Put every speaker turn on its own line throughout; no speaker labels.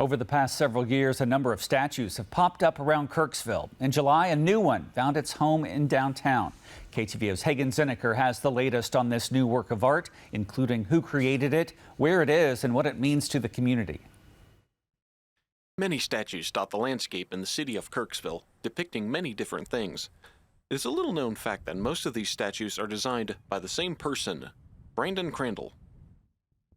Over the past several years, a number of statues have popped up around Kirksville. In July, a new one found its home in downtown. KTVO's Hagen Zinneker has the latest on this new work of art, including who created it, where it is, and what it means to the community.
Many statues dot the landscape in the city of Kirksville, depicting many different things. It is a little-known fact that most of these statues are designed by the same person, Crandall.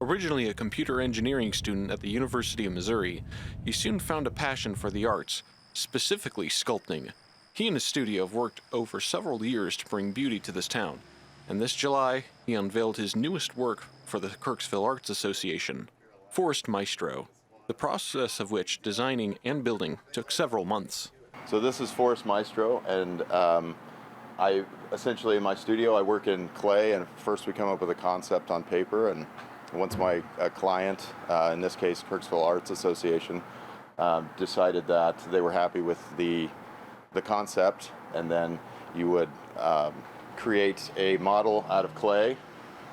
Originally a computer engineering student at the University of Missouri, he soon found a passion for the arts, specifically sculpting. He and his studio have worked over several years to bring beauty to this town, and this July, he unveiled his newest work for the Kirksville Arts Association, Maestro, the process of which designing and building took several months.
So this is Maestro, and I essentially in my studio I work in clay, and first we come up with a concept on paper, and once my client, in this case Kirksville Arts Association, decided that they were happy with the concept, and then you would create a model out of clay,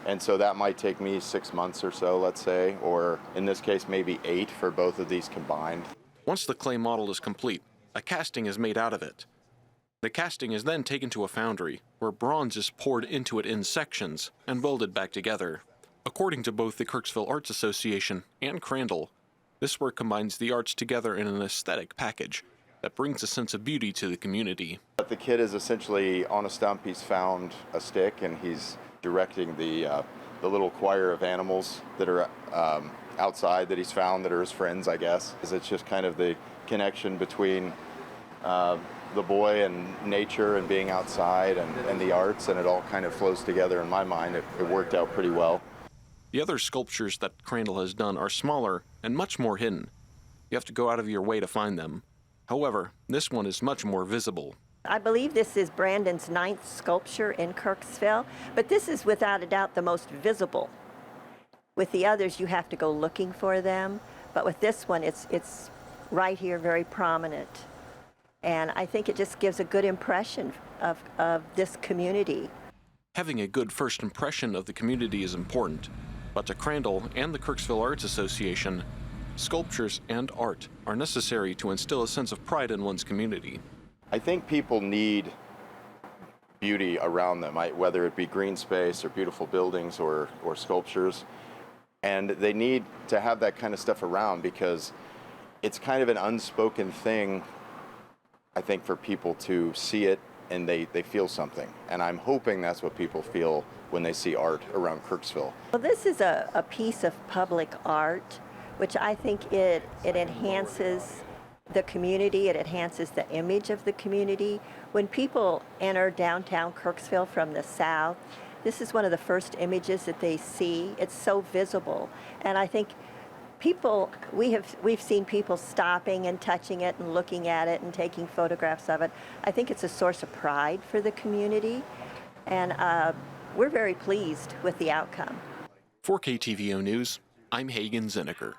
and so that might take me 6 months or so, let's say, or in this case maybe 8 for both of these combined.
Once the clay model is complete, a casting is made out of it. The casting is then taken to a foundry, where bronze is poured into it in sections and welded back together. According to both the Kirksville Arts Association and Crandall, this work combines the arts together in an aesthetic package that brings a sense of beauty to the community.
The kid is essentially on a stump. He's found a stick, and he's directing the little choir of animals that are outside that he's found that are his friends, I guess. It's just kind of the connection between the boy and nature and being outside and the arts, and it all kind of flows together in my mind. It worked out pretty well.
The other sculptures that Crandall has done are smaller and much more hidden. You have to go out of your way to find them. However, this one is much more visible.
I believe this is Brandon's 9th sculpture in Kirksville, but this is without a doubt the most visible. With the others, you have to go looking for them, but with this one, it's right here, very prominent. And I think it just gives a good impression of this community.
Having a good first impression of the community is important, but to Crandall and the Kirksville Arts Association, sculptures and art are necessary to instill a sense of pride in one's community.
I think people need beauty around them, whether it be green space or beautiful buildings or sculptures, and they need to have that kind of stuff around because it's kind of an unspoken thing, I think, for people to see it and they feel something. And I'm hoping that's what people feel when they see art around Kirksville.
Well, this is a piece of public art, which I think it enhances the community, it enhances the image of the community. When people enter downtown Kirksville from the south, this is one of the first images that they see. It's so visible. And I think we've seen people stopping and touching it and looking at it and taking photographs of it. I think it's a source of pride for the community, and we're very pleased with the outcome.
For KTVO News, I'm Hagen Zinneker.